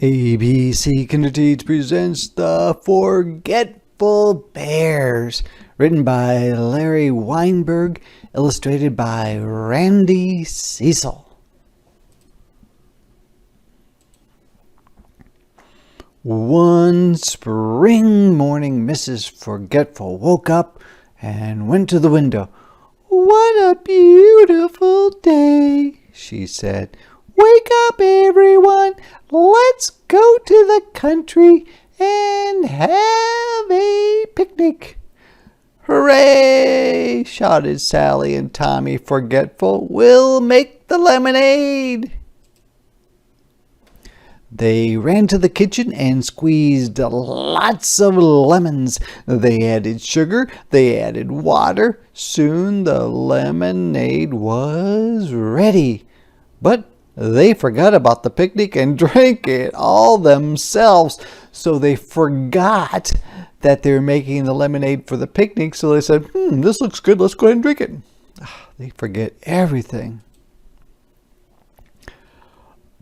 ABC Kinderteach presents the Forgetful Bears, written by Larry Weinberg, illustrated by Randy Cecil. One spring morning, Mrs. Forgetful woke up and went to the window. "What a beautiful day," she said. "Wake up, everyone. Let's go to the country and have a picnic." "Hooray!" shouted Sally and Tommy Forgetful. "We'll make the lemonade." They ran to the kitchen and squeezed lots of lemons. They added sugar. They added water. Soon the lemonade was ready. But they forgot about the picnic and drank it all themselves. So they forgot that they were making the lemonade for the picnic. So they said, this looks good. Let's go ahead and drink it. They forget everything.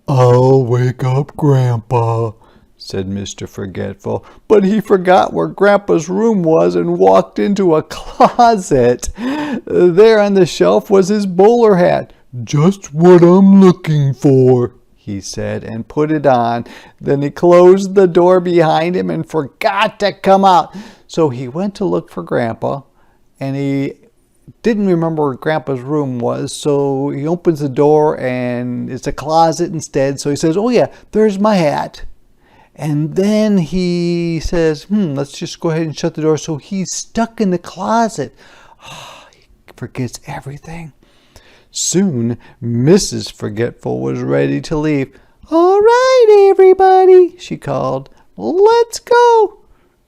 "I'll wake up Grandpa," said Mr. Forgetful. But he forgot where Grandpa's room was and walked into a closet. There on the shelf was his bowler hat. "Just what I'm looking for," he said, and put it on. Then he closed the door behind him and forgot to come out. So he went to look for Grandpa, and he didn't remember where Grandpa's room was. So he opens the door, and it's a closet instead. So he says, "Oh yeah, there's my hat." And then he says, let's just go ahead and shut the door. So he's stuck in the closet. He forgets everything. Soon, Mrs. Forgetful was ready to leave. "All right, everybody," she called. "Let's go."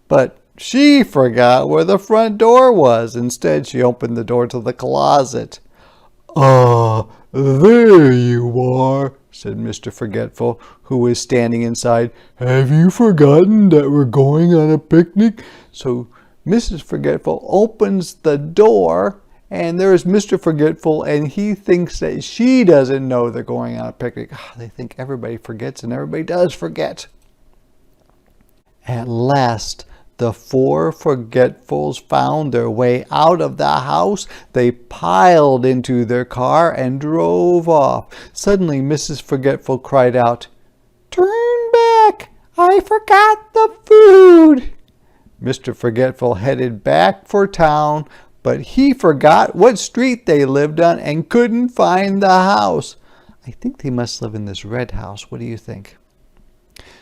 But she forgot where the front door was. Instead, she opened the door to the closet. There you are," said Mr. Forgetful, who was standing inside. "Have you forgotten that we're going on a picnic?" So Mrs. Forgetful opens the door, and there's Mr. Forgetful, and he thinks that she doesn't know they're going on a picnic. They think everybody forgets, and everybody does forget. At last, the four Forgetfuls found their way out of the house. They piled into their car and drove off. Suddenly, Mrs. Forgetful cried out, "Turn back! I forgot the food!" Mr. Forgetful headed back for town, but he forgot what street they lived on and couldn't find the house. I think they must live in this red house. What do you think?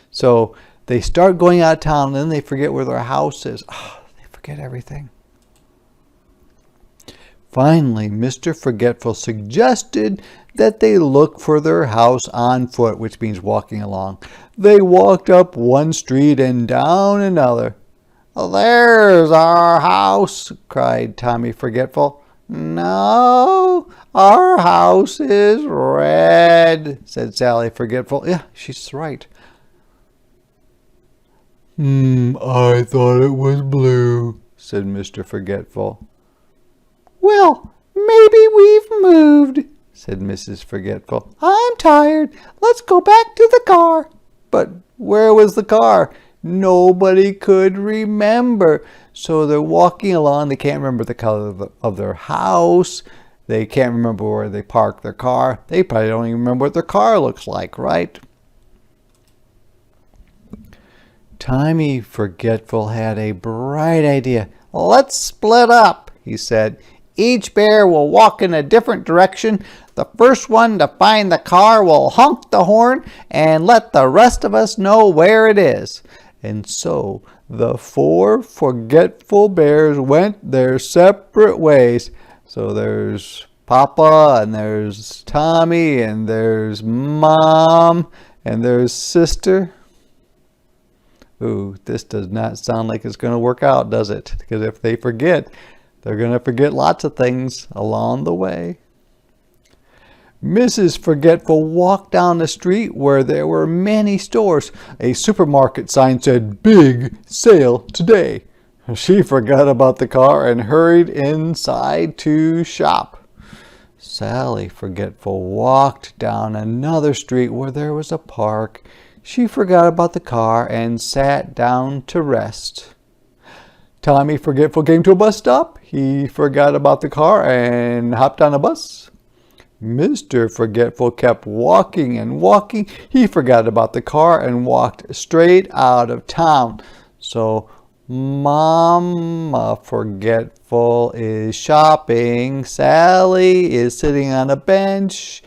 So they start going out of town, and then they forget where their house is. They forget everything. Finally, Mr. Forgetful suggested that they look for their house on foot, which means walking along. They walked up one street and down another. "There's our house," cried Tommy Forgetful. "No, our house is red," said Sally Forgetful. Yeah, she's right. "I thought it was blue," said Mr. Forgetful. "Well, maybe we've moved," said Mrs. Forgetful. "I'm tired. Let's go back to the car." But where was the car? Nobody could remember. So they're walking along. They can't remember the color of their house. They can't remember where they parked their car. They probably don't even remember what their car looks like, right? Tommy Forgetful had a bright idea. "Let's split up," he said. "Each bear will walk in a different direction. The first one to find the car will honk the horn and let the rest of us know where it is." And so the four Forgetful Bears went their separate ways. So there's Papa, and there's Tommy, and there's Mom, and there's Sister. Ooh, this does not sound like it's going to work out, does it? Because if they forget, they're going to forget lots of things along the way. Mrs. Forgetful walked down the street where there were many stores. A supermarket sign said, "Big sale today." She forgot about the car and hurried inside to shop. Sally Forgetful walked down another street where there was a park. she forgot about the car and sat down to rest. Tommy Forgetful came to a bus stop. He forgot about the car and hopped on a bus. Mr. Forgetful kept walking and walking. He forgot about the car and walked straight out of town. So Mama Forgetful is shopping. Sally is sitting on a bench.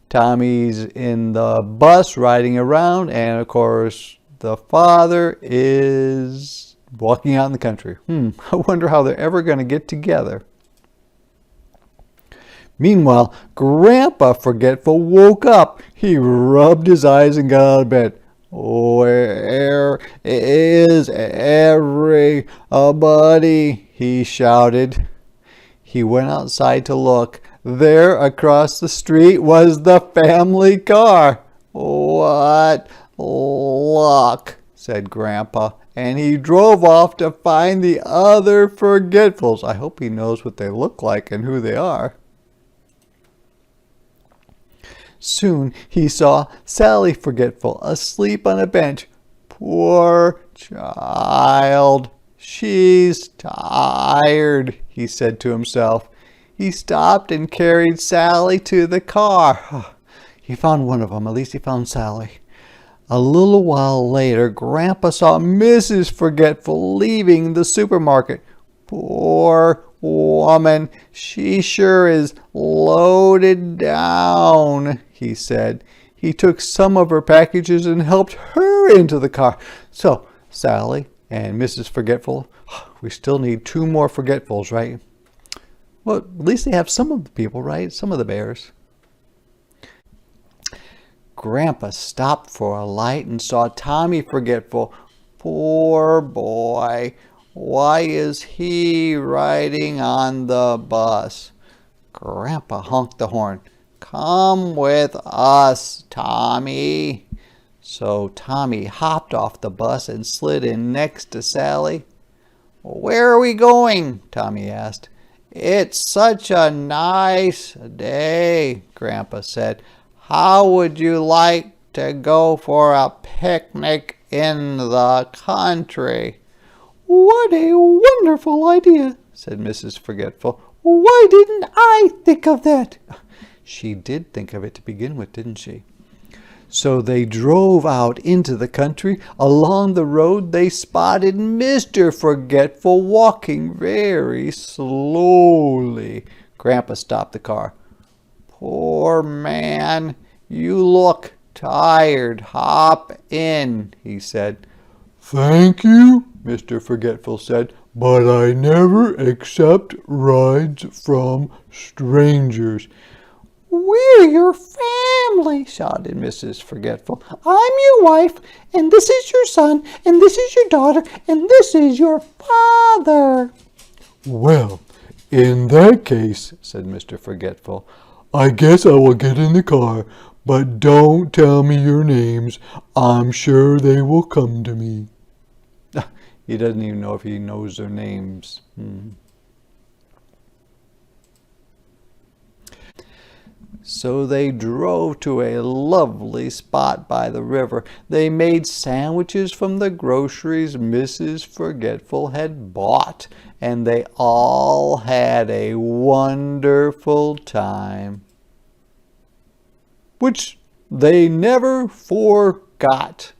Tommy's in the bus riding around. And of course, the father is walking out in the country. I wonder how they're ever going to get together. Meanwhile, Grandpa Forgetful woke up. He rubbed his eyes and got out of bed. Where is everybody? He shouted. He went outside to look. There, across the street, was the family car. What luck, said Grandpa, and he drove off to find the other Forgetfuls. I hope he knows what they look like and who they are. Soon he saw Sally Forgetful asleep on a bench. Poor child, she's tired, he said to himself. He stopped and carried Sally to the car. He found one of them. At least he found Sally. A little while later, Grandpa saw Mrs. Forgetful leaving the supermarket. Poor woman, she sure is loaded down, he said. He took some of her packages and helped her into the car. So, Sally and Mrs. Forgetful, we still need 2 more Forgetfuls, right? Well, at least they have some of the people, right? Some of the bears. Grandpa stopped for a light and saw Tommy Forgetful. Poor boy. Why is he riding on the bus? Grandpa honked the horn. Come with us, Tommy. So Tommy hopped off the bus and slid in next to Sally. Where are we going? Tommy asked. It's such a nice day, Grandpa said. How would you like to go for a picnic in the country? What a wonderful idea, said Mrs. Forgetful. Why didn't I think of that? She did think of it to begin with, didn't she? So they drove out into the country. Along the road they spotted Mr. Forgetful walking very slowly. Grandpa stopped the car. Poor man, you look tired. Hop in, he said. Thank you, Mr. Forgetful said, but I never accept rides from strangers. We're your family, shouted Mrs. Forgetful. I'm your wife, and this is your son, and this is your daughter, and this is your father. Well, in that case, said Mr. Forgetful, I guess I will get in the car, but don't tell me your names. I'm sure they will come to me. He doesn't even know if he knows their names. So they drove to a lovely spot by the river. They made sandwiches from the groceries Mrs. Forgetful had bought, and they all had a wonderful time, which they never forgot.